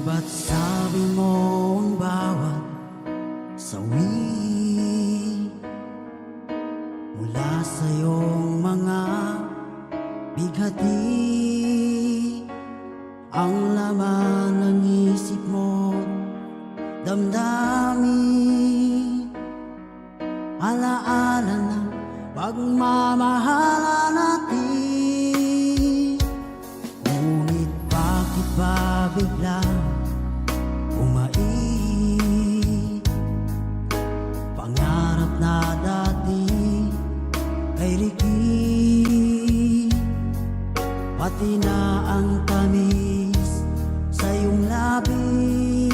Ba't sabi mo ang bawat sawi mula sa iyong mga bighati ang laman ng isip mo, damdamin, alaala ng pagmamahala natin. Ngunit bakit ba biglang pangarap na dati ay liki, pati na ang tamis sa iyong labi,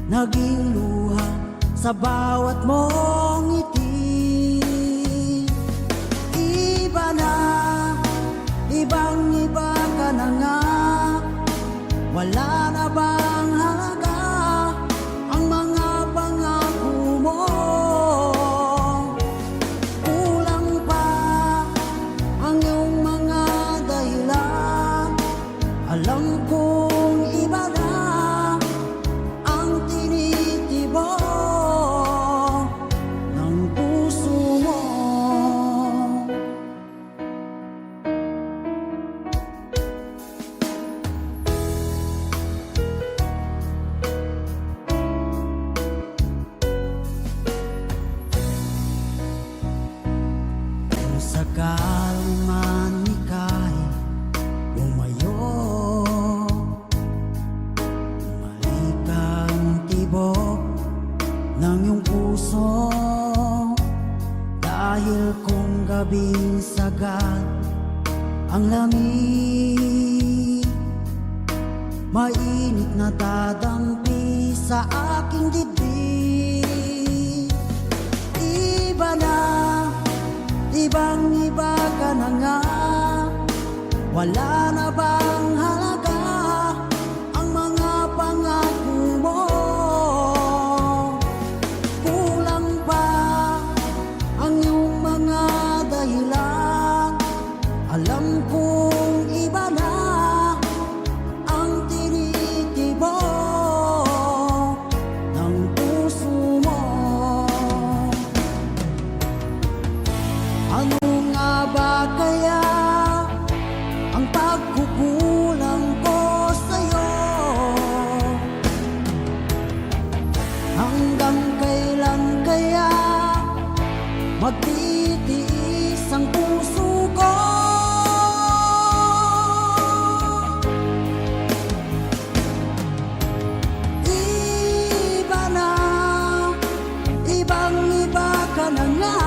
naging luha sa bawat mong ngiti. Iba na, ibang iba ka na nga, wala na bang halaga ang mga pangako mo? Kulang pa ang iyong mga dahilan. Alam kong iba na ang tinitibok ng puso mo. Sakaling man ika'y lumayo, bumalik ang tibok ng iyong puso. Dahil kung gabing sagad ang lamig, mainit na dadampi sa aking dibdib. Iba na, ibang iba ka na nga, wala na bang halaga ang mga pangako mo? Kulang pa ang iyong mga dahilan. Alam kong iba na ang tinitibok ng puso mo. Ano nga ba kaya ang pagkukulang ko sa'yo? Hanggang kailan kaya magtitiis ang puso ko? Iba na, ibang iba ka na nga,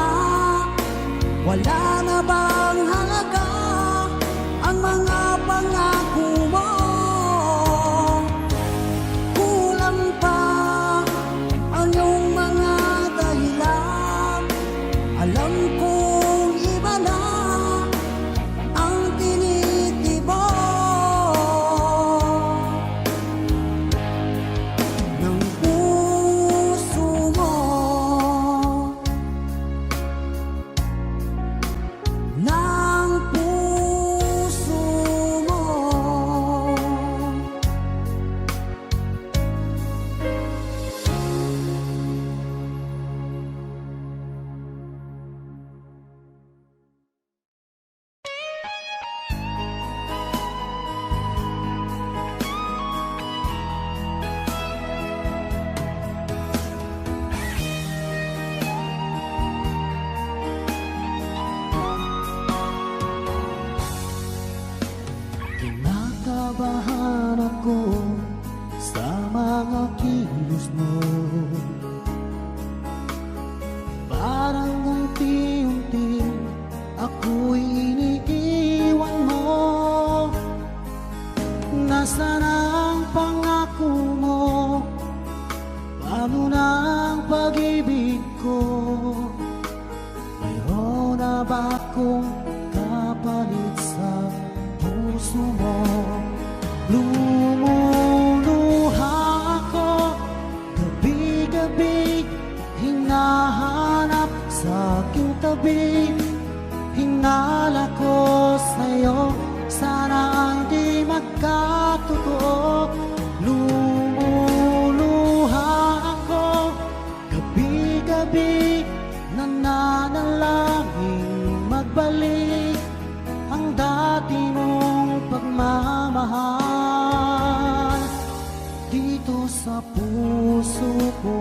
wala na bang halaga ang mga pangako mo? Kulang pa ang iyong mga dahilan. Alam kong iba na ang tinitibok ng puso mo. Ng puso mo. Kinakabahan ako sa mga kilos mo, parang unti-unti ako'y iniiwan mo. Nasaan ang pangako mo? Paano na ang pag-ibig ko? Mayroon na ba akong kapalit sa puso mo? Lumuluha ako gabi-gabi, hinahanap sa aking tabi. Hinala ko sa'yo sana ay di magkatotoo. Lumuluha ako gabi-gabi, nananalangin magbalik ang dati mong pagmamahal dito sa puso ko.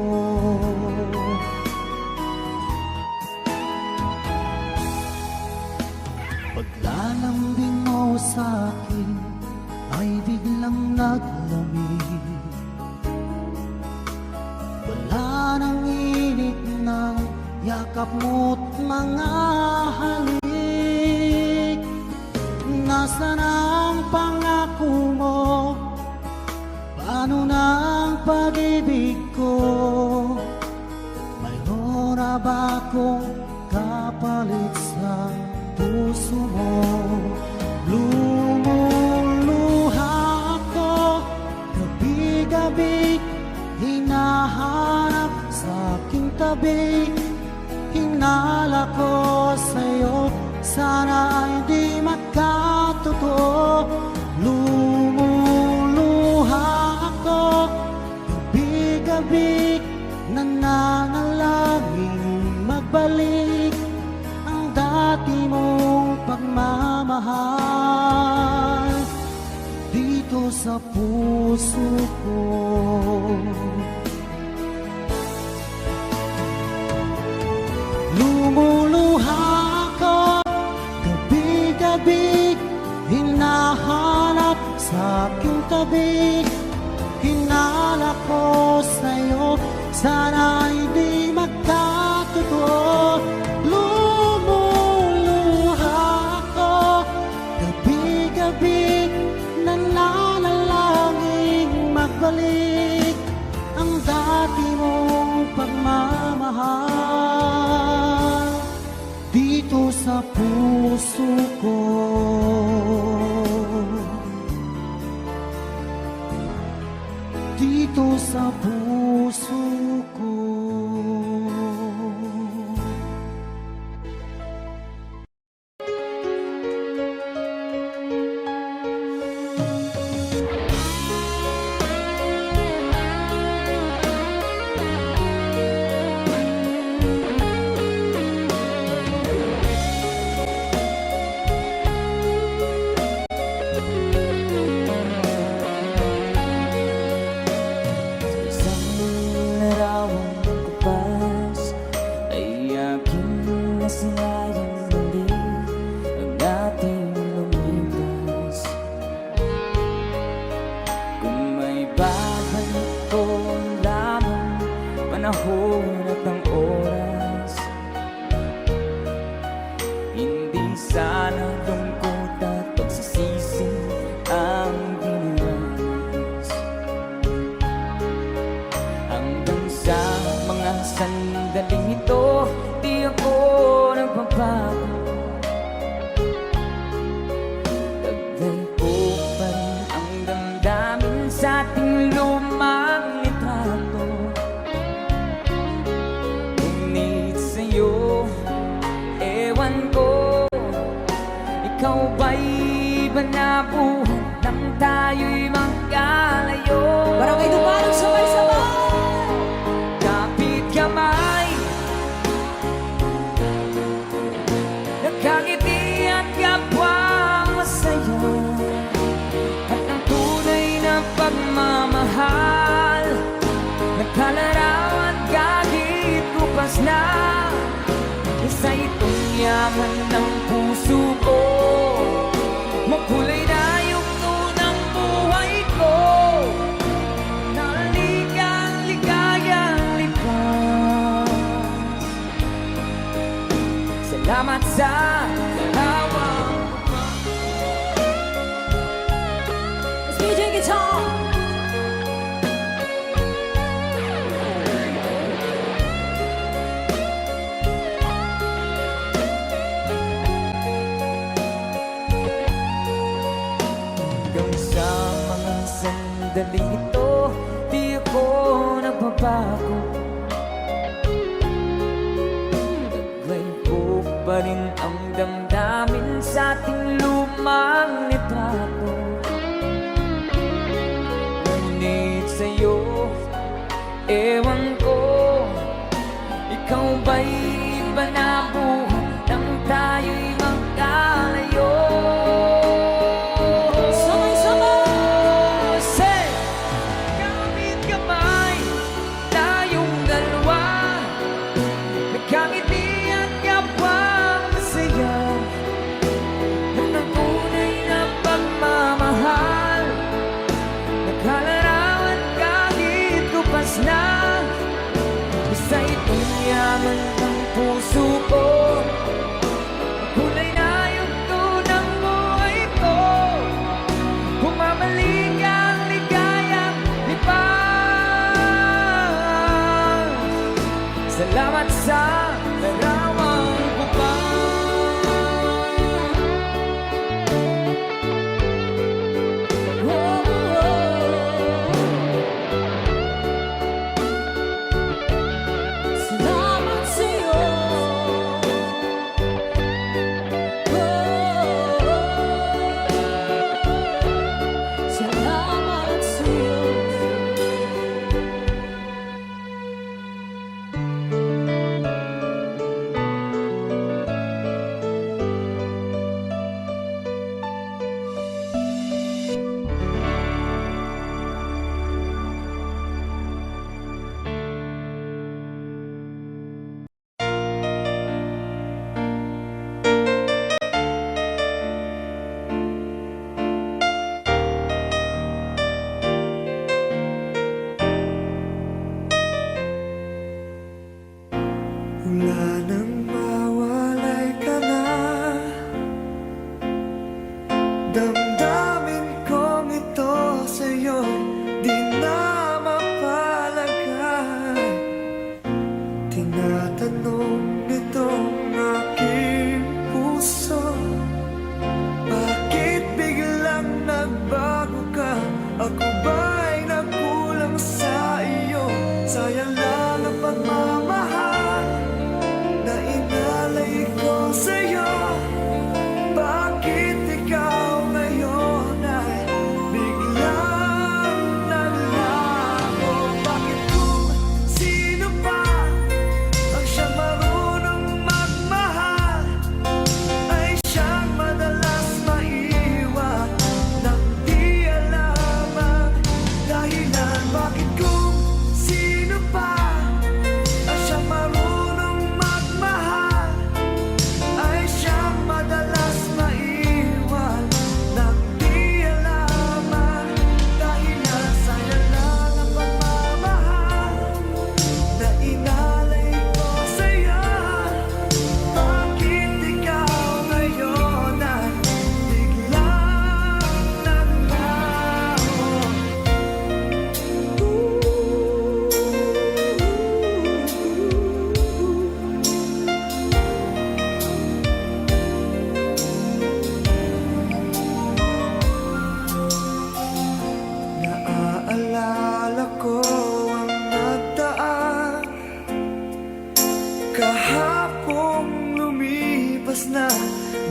Paglalambing mo sa'kin ay biglang naglamig. Wala nang init ng yakap mo't mga halik. Nasaan ang pangako mo? Paano na ang pag-ibig ko? Mayroon na ba akong kapalit sa puso mo? Lumuluha ako gabi-gabi, hinahanap sa aking tabi. Hinala ko sa'yo, sana ay di magkatotoo. Lumuluha ako gabi-gabi, nananalangin magbalik ang dati mong pagmamahal dito sa puso ko. Lumuluha ako gabi-gabi, hinahanap sa aking tabi. Hinala ko sa'yo, sana ay di magkatotoo. Lumuluha ako gabi-gabi, nananalangin magbalik ang dati mong pagmamahal dito sa puso ko. Dito sa puso ko. Panahon at ang oras, hindi sana lungkot at pagsisisi ang dinanas. Hanggang sa mga sandaling ito, di ako nagbabago. Taglay ko pa rin ang damdamin sa ating lumang litrato. Ewan ko, ikaw ba'y banabuhan nang tayo'y magkalayo? Barangay Dumarang sabay-sabay, Kapit kamay, nakangiti at kapwa masaya, at ang tunay na pagmamahal, nagkalarawan kahit kupas na. Isa itong yaman ng puso ko, makulay na yugto ng buhay ko, naligang ligayang likas. Salamat sa dalawa. Let's DJ guitar. Sandaling ito, di ako nagbabago. Taglay ko pa rin ang damdamin sa ating lumang nito.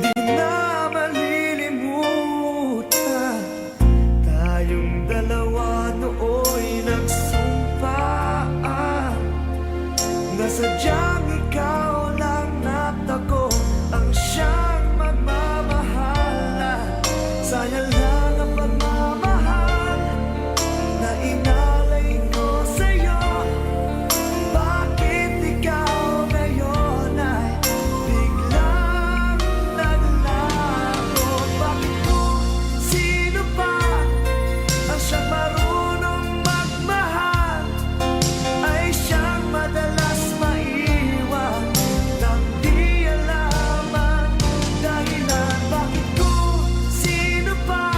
di na malilimutan. Tayong dalawa nooy nagsumpaan na sadyang ikaw lang at ako ang siyang magmamahalan. Sayang lang ang pagmamahal na inalay ko sa'yo. Bakit ikaw ngayon ay biglang naglaho? Bakit kung sino pa ang siyang marunong magmahal ay siyang madalas maiwan nang di alam ang dahilan? Bakit kung sino pa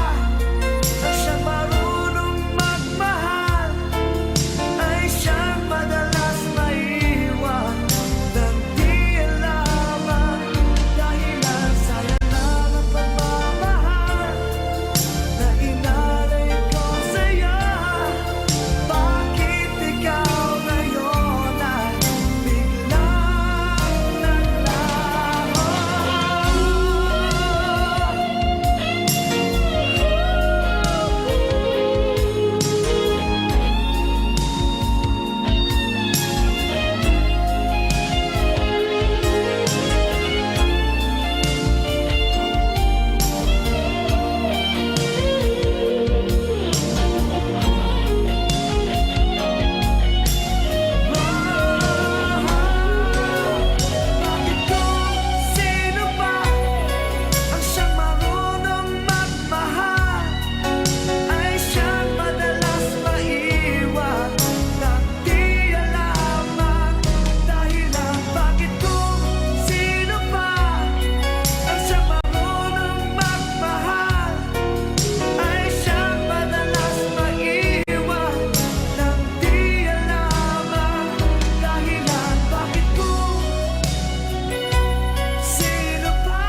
ang siyang marunong magmahal ay siyang madalas maiwan nang di alam ang dahilan? Sayang lang ang pagmamahal na inalay ko sa'yo. Bakit ikaw ngayon ay biglang naglaho? Bakit kung sino pa ang siyang marunong magmahal ay siyang madalas maiwan nang di alam ang dahilan? Bakit kung sino pa ang siyang marunong magmahal ay siyang madalas maiwan nang di alam ang dahilan? Bakit kung sino pa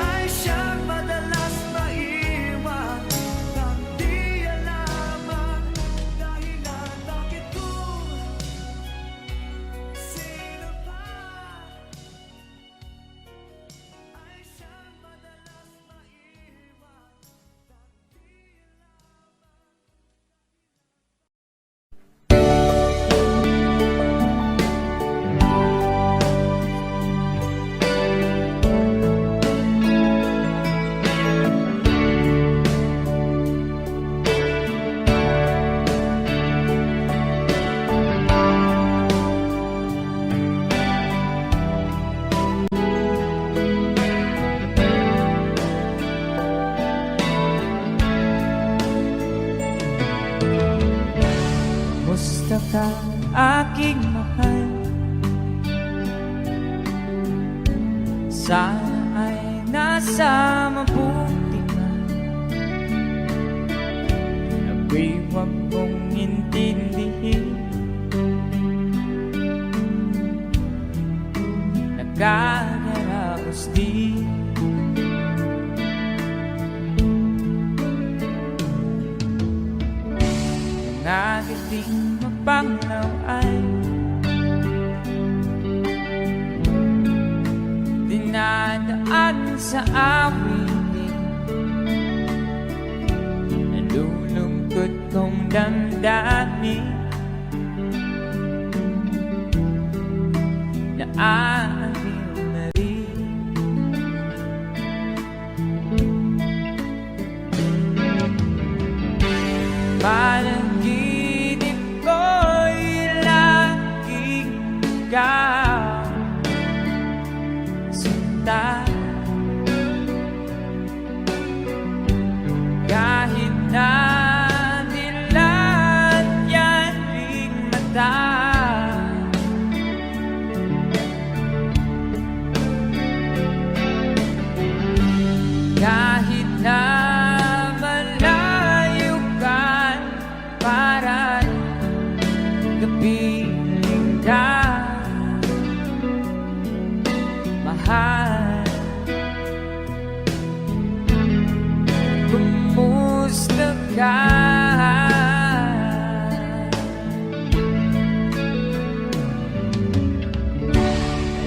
ay siyang madalas maiwan nang di alam ang dahilan? Bakit kung sino pa ay siyang madalas maiwan nang di Musta ka, aking mahal? Sana ay nasa mabuti ka. Ako'y huwag mong intindihin. Nagkakaraos din. Nangagiting mapanglaw ay dinadaan sa awitin. Nalulungkot kong damdamin na aaliw na rin. Panaginip ko'y laging ikaw sinta. Kahit na dilat yan ring mata, kahit na malayo ka, parang kapiling ka, mahal. Kumusta ka?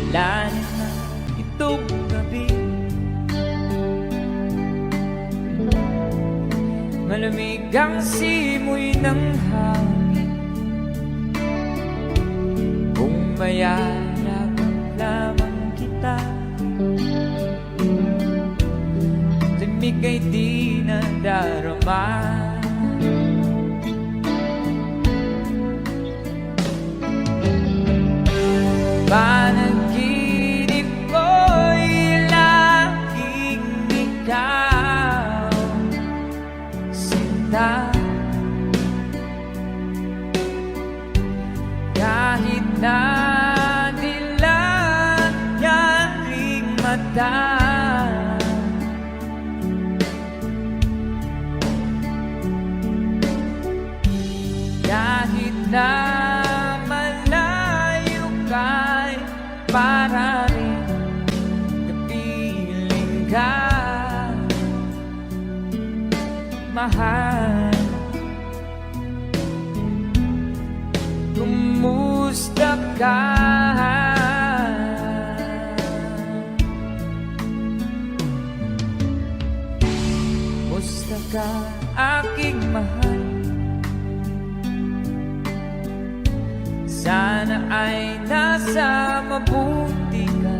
Wala na itong gabi. Malamig ang simoy ng hangin, kung mayarap lamang kita, limig ay di nadarama. Panaginip ko'y laging ikaw, sinta. Kahit na dilat yaring mata, kahit na malayo ka'y para rin kapiling ka, mahal. Kumusta ka? Kumusta ka, aking mahal? Sana ay nasa mabuti ka.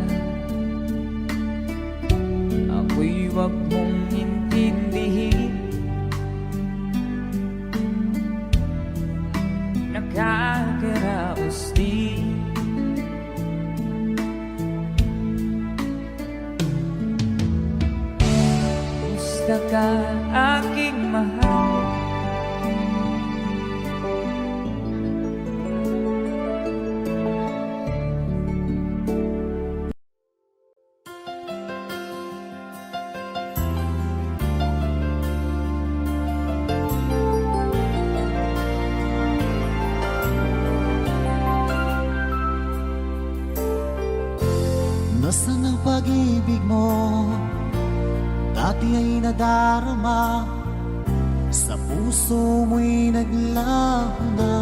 Ako'y wag mong intindihin, nakakaraos din. Kumusta ka, aking mahal? Nasaan ang pag-ibig mo? Dati ay nadarama, sa puso mo'y naglaho na.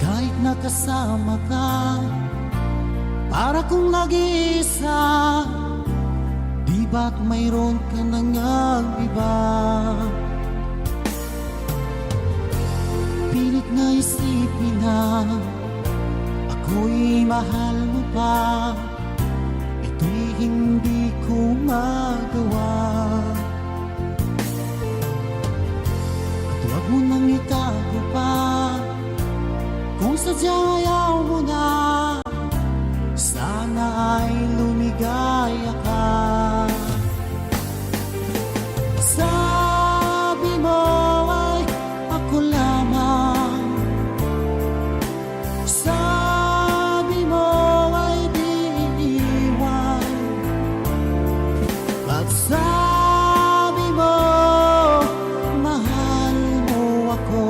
Kahit nakasama ka, para kong nag-iisa, di ba't mayroon ka nang iba? Pilit na isipin na ako'y mahal mo pa, ito'y hindi ko magawa. At huwag mo nang itago pa, kung sadyang ayaw mo na, sana ay lumigaya ka. Sabi mo ay ako lamang, sabi mo ay di iiwan, at sabi mo mahal mo ako,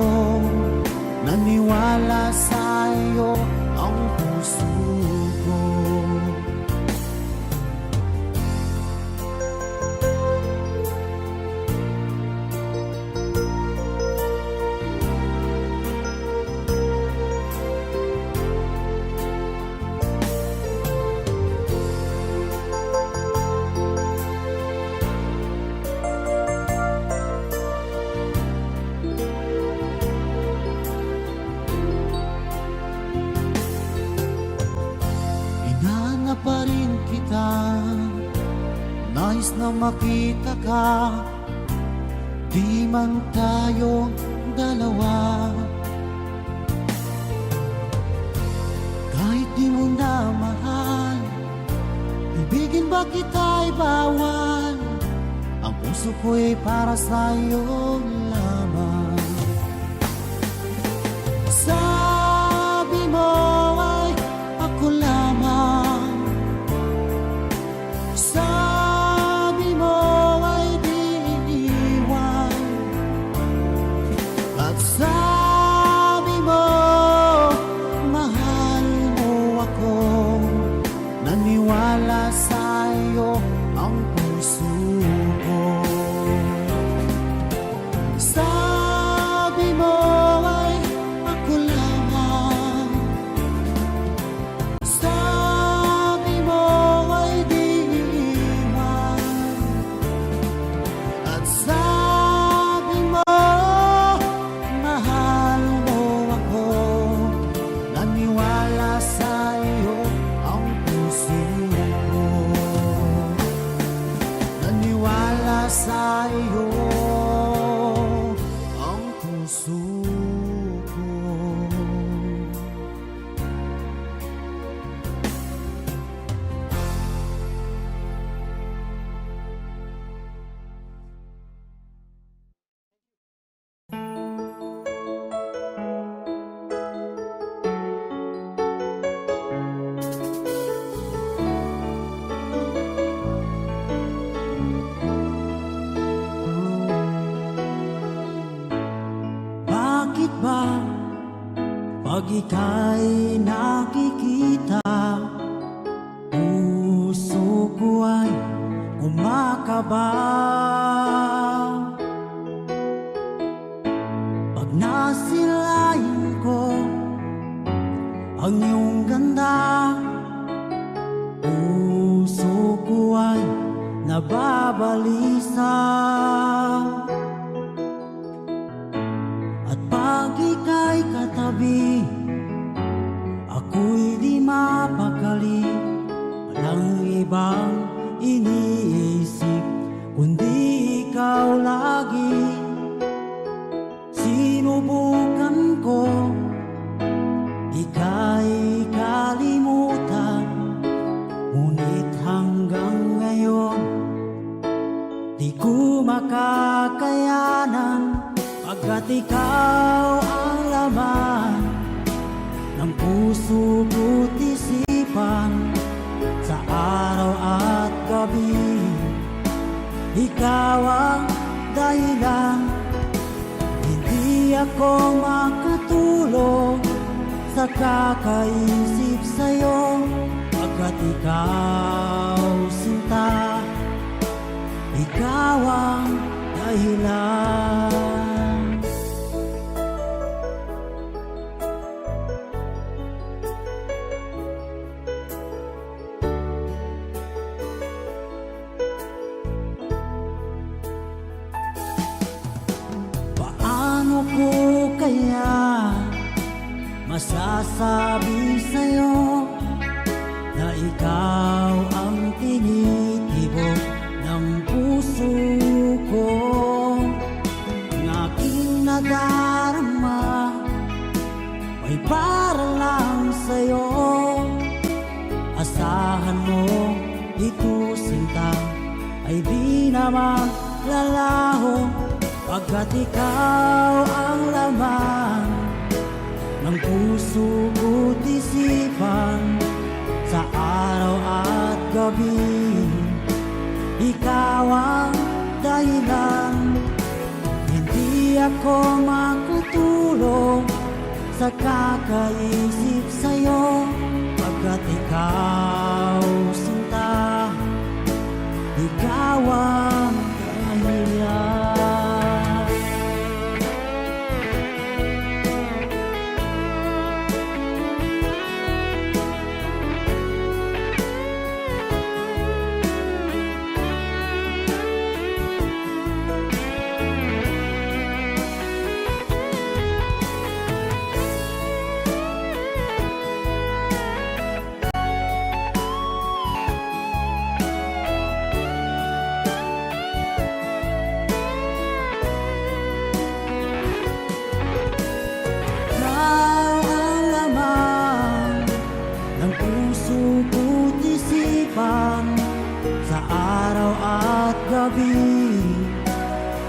naniwala sa'yo ang puso ko. Hinahanap pa rin kita, nais na makita ka, di man tayong dalawa. Kahit di mo na mahal, ibigin ba kita'y bawal? Ang puso ko'y para sa'yo lamang. Sabi mo ay ako lamang, sabi mo ay di iiwan, at sabi mo mahal mo ako, naniwala sa'yo ang puso ko. ika'y nakikita, puso ko ay kumakaba. Pag nasilayan ko ang iyong ganda, puso ko ay nababalisa. At pag ika'y katabi, ako'y di mapakali. Walang ibang iniisip kundi ikaw lagi. Sinubukan ko ika'y kalimutan, ngunit hanggang ngayon di ko makakayanan. Pagkat ikaw ang laman ng puso ko't isipan, sa araw at gabi ikaw ang dahilan. Hindi ako makatulog sa kakaisip sa'yo, pagkat ikaw sinta, ikaw ang dahilan. Paano ko kaya masasabi sa'yo na ikaw ang tinitibok ng puso ko? Ang aking nadarama ay para lang sa'yo. Asahan mo ito sinta ay di naman lalaho, pagkat ikaw ang laman ng puso ko't isipan, sa araw at gabi ikaw ang dahilan. Hindi ako makatulog sa kakaisip sa'yo, pagkat ikaw sinta, ikaw ang dahilan. Sa araw at gabi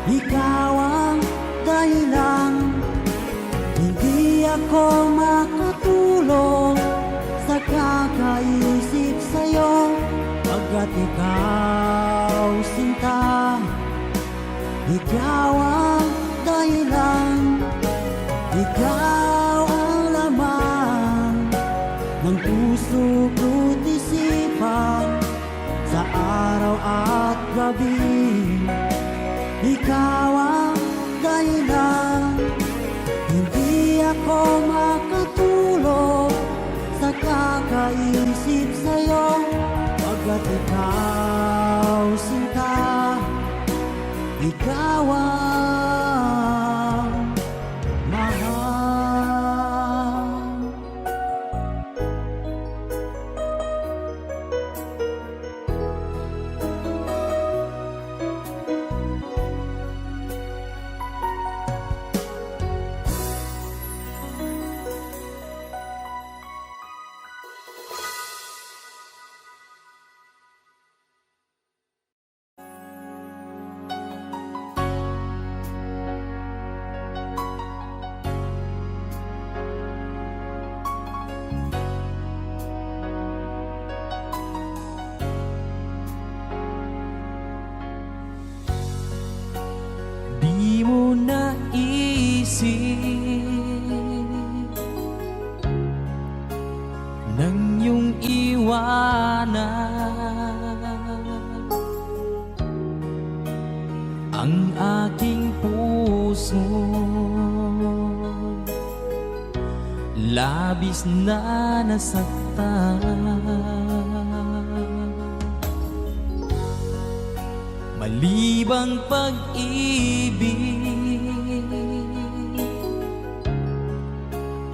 ikaw ang dahilan. Hindi ako makatulog sa kakaisip sa'yo, pagkat ikaw sinta, ikaw ang dahilan. Ikaw ang laman ng puso ko't isipan, sa araw at gabi ikaw ang dahilan. Hindi ako makatulog sa kakaisip sa'yo, pagkat ikaw sinta, ikaw ang mahal. Di mo naisip nang iyong iwanan ang aking puso. Labis na nasaktan, malibang pag-ibig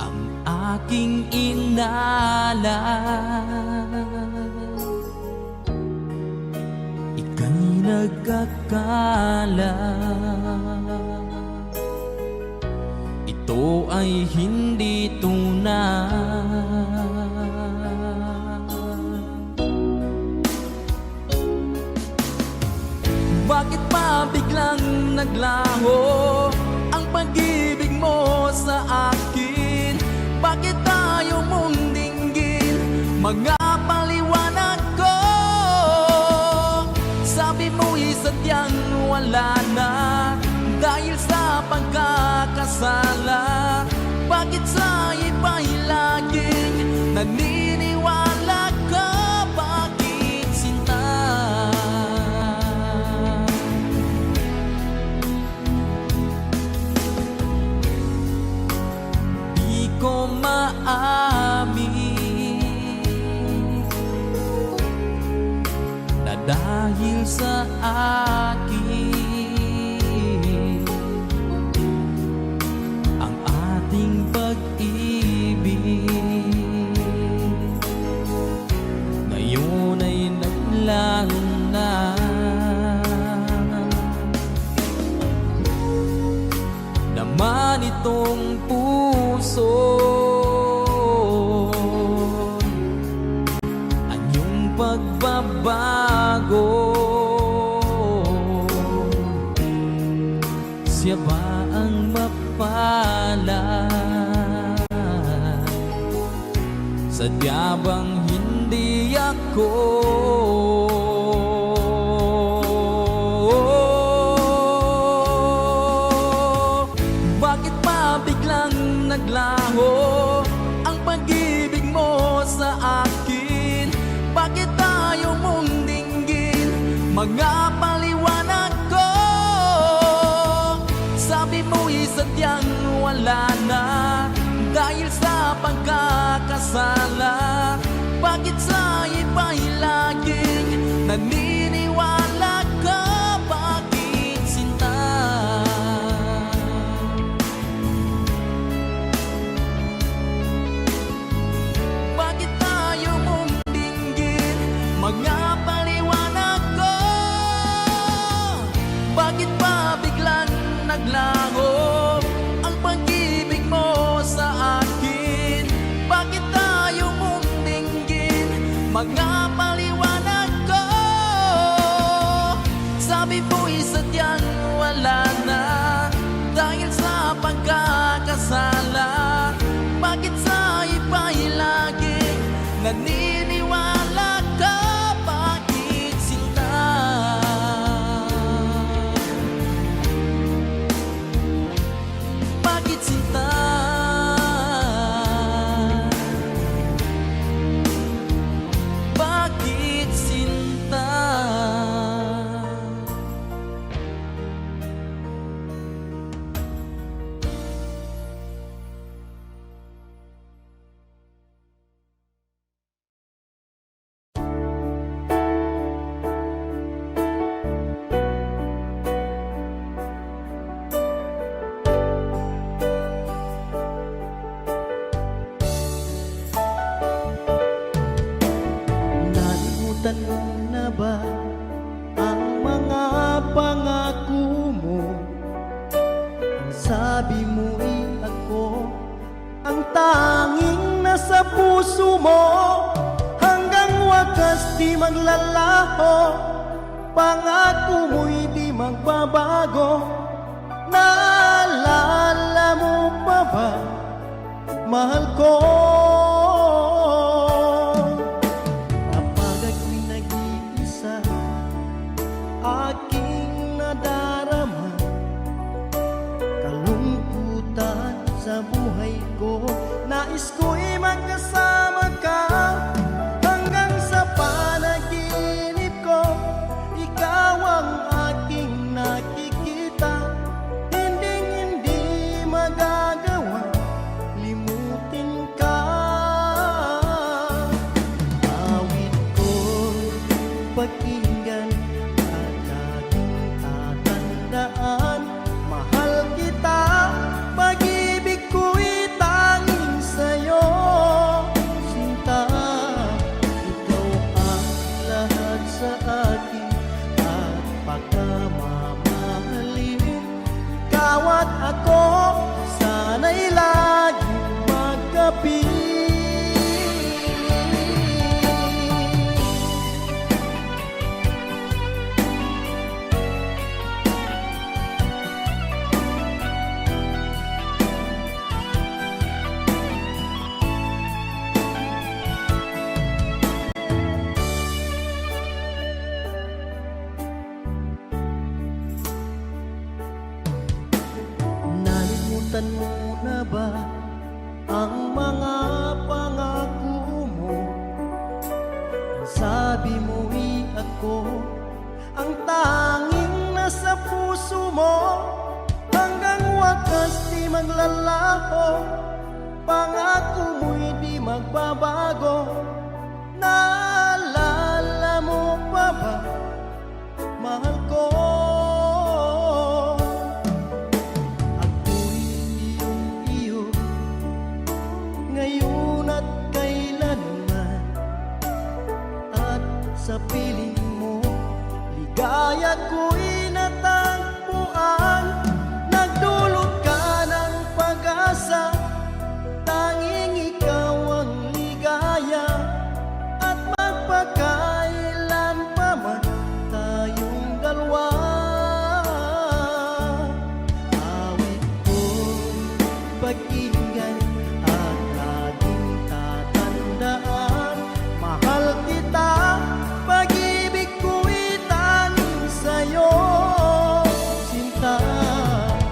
ang aking inalan. Ika'y nagkakala ito ay hindi tunay. Bakit pa biglang naglaho ang pag-ibig mo sa akin? Bakit tayo mong dinggin mga paliwanag ko? Sabi mo'y sadyang wala na dahil sa pagkakasala. Bakit sa iba'y laging naniniwala ka? Bakit sinta? Di ko maamin na dahil sa akin ang ating pag-ibig ngayon ay naglaho na. Naman itong puso anyong pagbabago, siya ba ang mapalad? Sadya bang hindi ako? Bakit pa biglang naglaho ang pag-ibig mo sa akin? Bakit tayo mong dinggin mga paliwanag ko? Sabi mo'y sadyang wala na dahil sa pagkakasala. Bakit sa iba'y laging naniniwala ka? Bakit sinta? Bakit tayo mong dinggin mga paliwanag ko? Bakit pa biglang naglaho ang pag-ibig mo sa akin? Bakit tayo mong dinggin mga paliwanag ko? Sabi mo'y sadyang wala na dahil sa pagkakasala. Bakit sa iba'y laging naniniwala ka? Bakit sinta? Bakit sinta? Bakit sinta? Nalimutan mo na ba ang mga pangako mo? Ang sabi mo'y ako ang tanging nasa puso mo. Hanggang wakas di maglalaho, pangako mo'y di magbabago. Naalala mo pa ba, mahal ko? Kapag ako'y nag-iisa, aking nadarama kalungkutan sa buhay ko. Nais ko'y magkasama ka. tabi mo'y ako, ang tanging nasa puso mo, hanggang wakas di maglalaho. Pangako mo'y di magbabago. Naalala mo pa ba, mahal ko? Ako'y iyong-iyo, ngayon at kailanman. At sa piling mo, ligaya ko'y natagpuan. Nagdulot ka ng pag-asa, tanging ikaw ang ligaya. At magpakailan pa man tayong dalawa. Awit ko, pag-inggan at laging tatandaan. Mahal kita, pag-ibig ko'y tanging sa'yo. Sinta,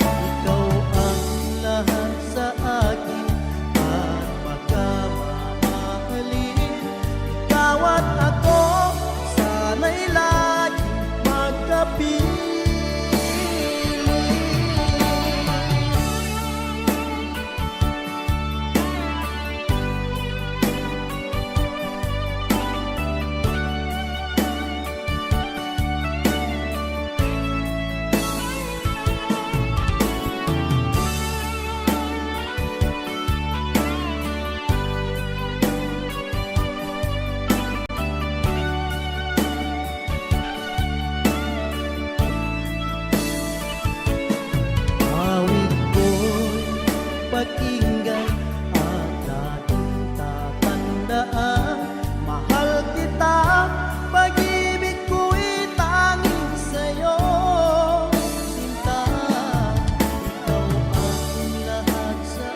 ikaw ang lahat sa akin at pagkamamahalin. Ikaw at ako, sana'y laging magkapiling. Awit ko'y pakinggan at dating tatandaan. Mahal kita, pag-ibig ko'y tanging sa'yo. Sinta, ikaw ang lahat sa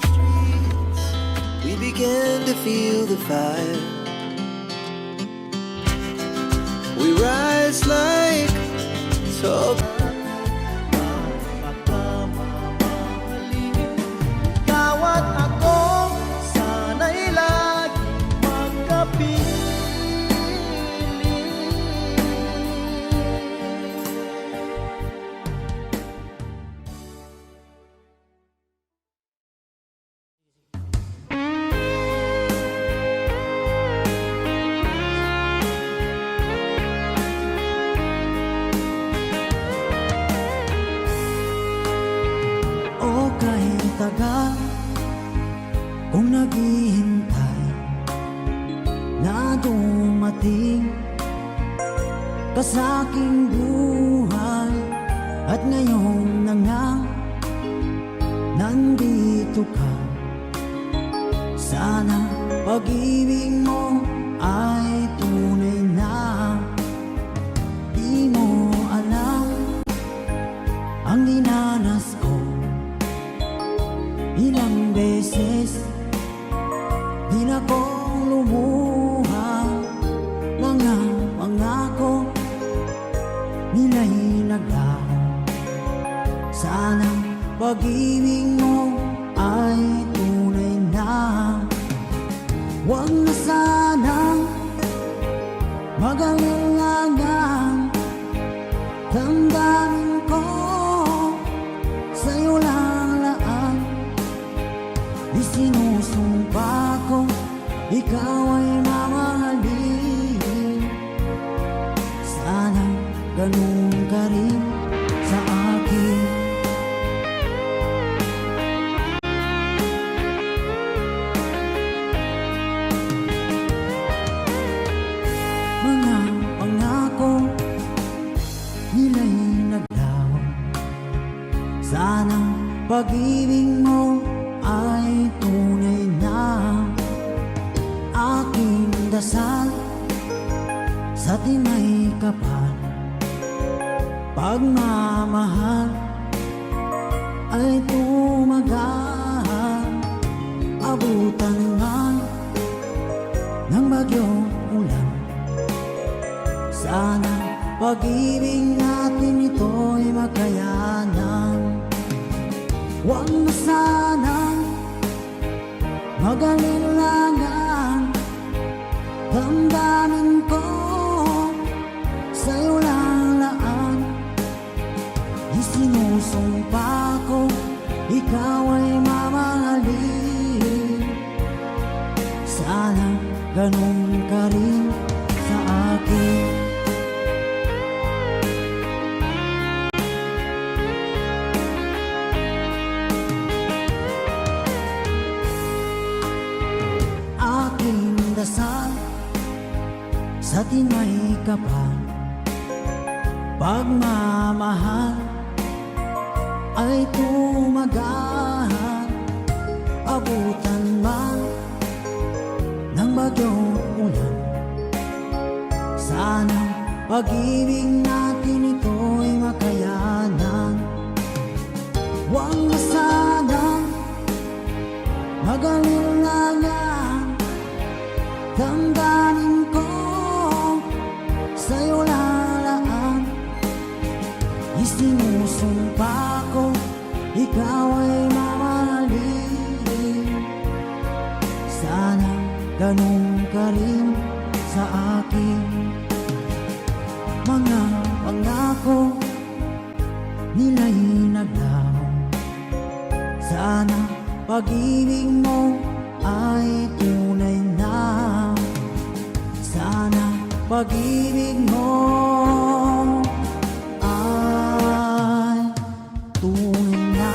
streets, we began to feel the fire. We rise like tall. pagkamamahalin. Ikaw at ako, sana'y laging magkapiling. O kahit tagal kung naghihintay na dumating ka sa aking buhay. At ngayon na nga nandito ka, sana pag-ibig mo ay tunay na. Di mo alam ang dinanas ko, ilang beses din akong lumuha. Mga pangako nila'y naglaho Sana pag-ibig mo ay tunay na. Huwag na sanang mag-alilangan. Damdamin ko sa'yo lang laan. Isinusumpa ko ikaw ay mamahalin. Sana ganun ka rin sa akin. Mga pangako nila'y naglaho. Sana pag-ibig mo ay tunay na. Aking dasal sa timay kapal, pagmamahal ay tumagal. Abutan man ng bagyong ulan. Sana pag-ibig natin ito'y makayanan. Huwag na sanang mag-alilangan. Damdamin ko sa'yo lang laan. Isinusumpa ko ikaw ay mamahalin. Sana ganun ka rin sa akin. Aking dasal sa timay kapal, pagmamahal ay tumagal. Abutan man ng bagyong ulan. Sana pag-ibig natin ito'y makayanan. Huwag na sanang mag-alilangan. Damdamin ko sa'yo lalaan. Isinusumpa ko ikaw ay mamahalin. Sana ganun ka rin sa akin. Mga pangako nila'y naglaho. Sana pag-ibig mo ay tunay na. Sana pag-ibig mo ay tunay na.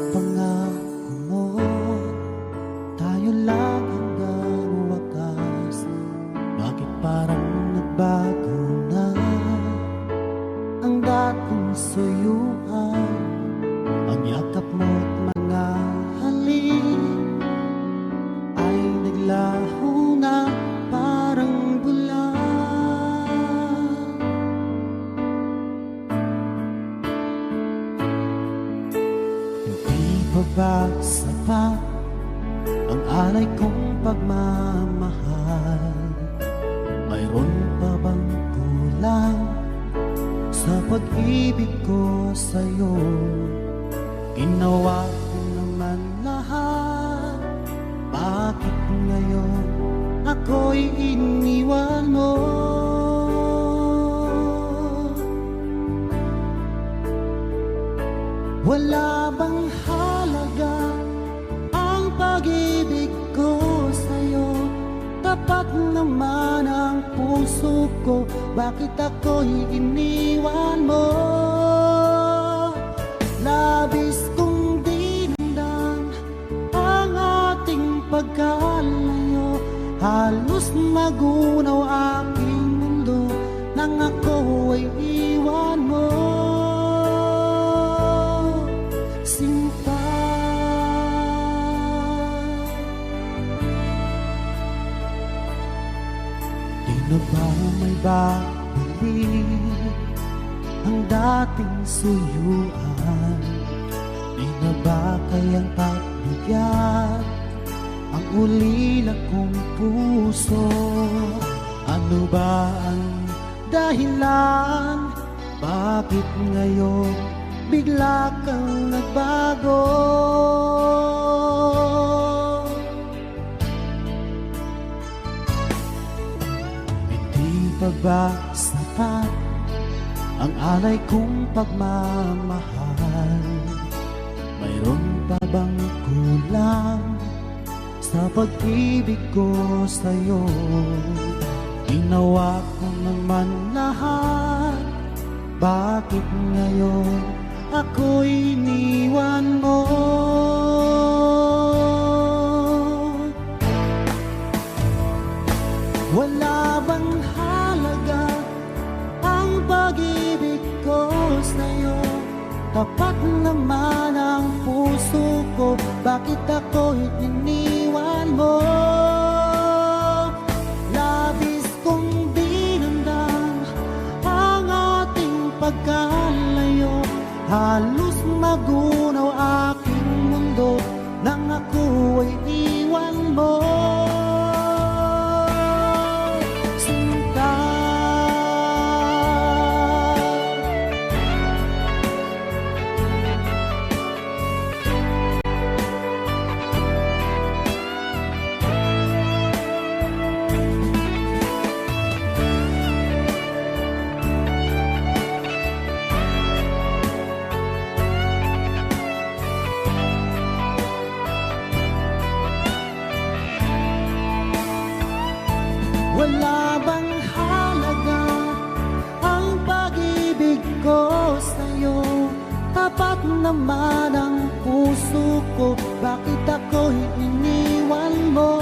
pangako mo, tayo lang hanggang wakas. Bakit parang nagbago na ang dating suyuan? Ang yakap mo't mga halik ay naglaho na parang bulan. Hindi pa ba sapat ang alay kong pagmamahal? Mayroon pa bang kulang sa pag-ibig ko sa'yo? Ginawa ko naman lahat, bakit ngayon ako'y iniwan mo? Wala bang halaga ang pag-ibig ko sa'yo? Tapat naman ang puso ko, bakit ako'y iniwan mo? Labis kong dinamdam ang ating pagkalayo, halos magunaw aking mundo nang ako ay iwan mo. Sinta, di na ba may babalik ang dating suyuan? Di na ba kayang pagbigyan ang ulila kong puso? Ano ba ang dahilan? Bakit ngayon bigla kang nagbago? Hindi pa ba sapat ang alay kong pagmamahal? Mayroon pa bang kulang sa pag-ibig ko sa'yo? Ginawa ko naman lahat, bakit ngayon ako'y iniwan mo? Wala bang halaga ang pag-ibig ko sa'yo? Tapat naman ang puso ko, bakit ako'y iniwan mo? Labis kong dinamdam ang ating pagkalayo, halos magunaw aking mundo nang ako ay iwan mo. Sinta, wala bang halaga ang pag-ibig ko sa'yo? Tapat naman ang puso ko, bakit ako'y iniwan mo?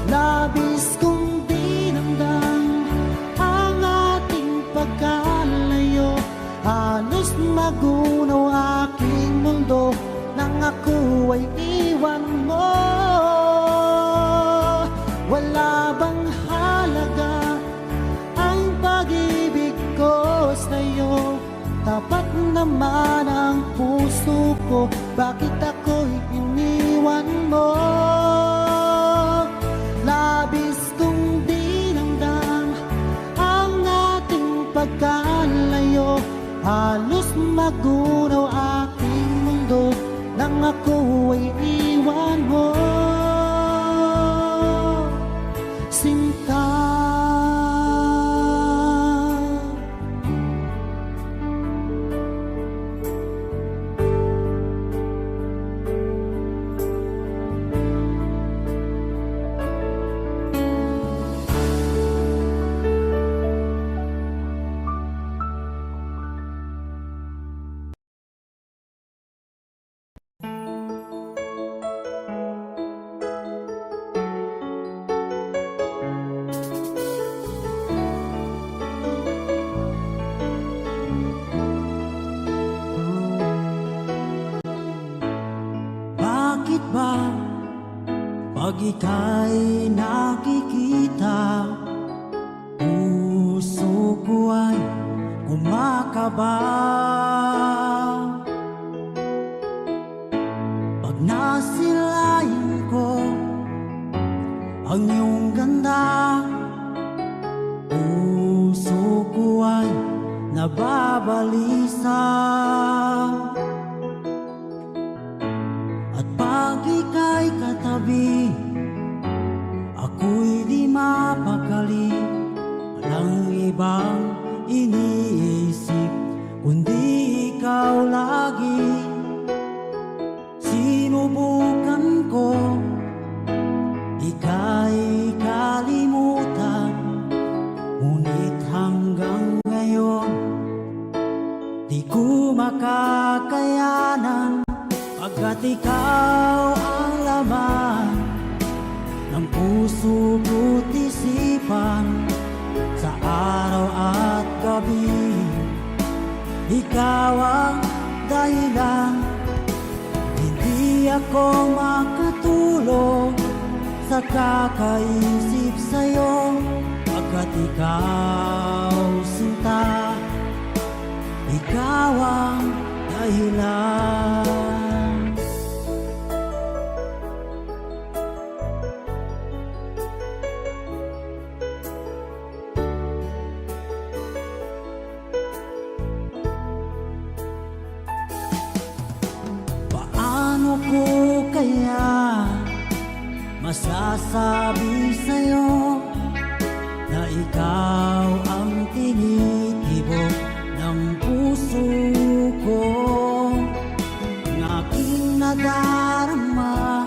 Labis kong dinamdam ang ating pagkalayo, halos magunaw aking mundo nang ako ay iwan mo. Wala bang halaga ang pag-ibig ko sa'yo? Tapat naman ang puso ko, bakit ako'y iniwan mo? Labis kong dinamdam ang ating pagkalayo, halos magunaw aking mundo nang ako ay iwan mo. Pag ika'y nakikita, puso ko ay kumakaba. Pag nasilayan ko ang iyong ganda, puso ko ay nababalisa. At pag ika'y katabi, ako'y di mapakali. Walang ibang iniisip kundi ikaw lagi. Sinubukan ko ika'y kalimutan, ngunit hanggang ngayon di ko makakayanan. Pagkat ikaw ang laman ng puso ko't isipan, sa araw at gabi ikaw ang dahilan. Hindi ako makatulog sa kakaisip sa'yo, pagkat ikaw sinta, ikaw ang dahilan. Paano ko kaya masasabi sa'yo na ikaw ang tinitibok ng puso ko? Ang aking nadarama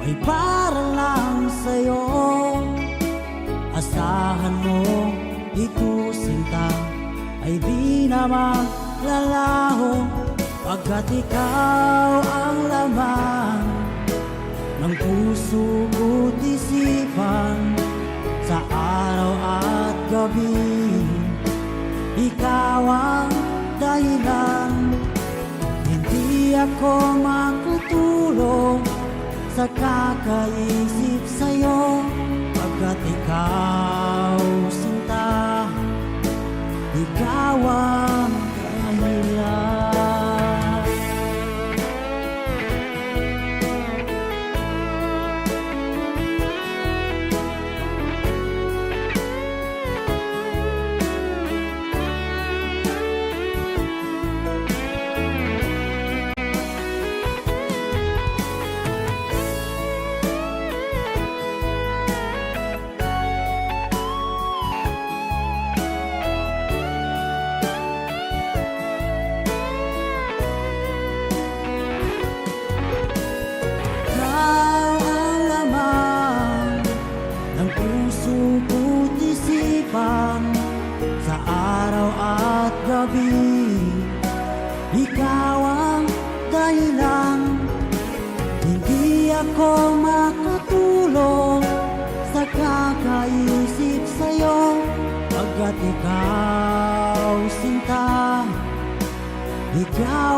ay para lang sa'yo. Asahan mo ito sinta ay di na maglalaho, pagkat ikaw ang laman ng puso ko't isipan, sa araw at gabi ikaw ang dahilan. Hindi ako makatulog sa kakaisip sa'yo, pagkat ikaw sinta, ikaw ang dahilan. Sa araw at gabi ikaw ang dahilan. Hindi ako makatulog sa kakaisip sa'yo, pagkat ikaw sinta, ikaw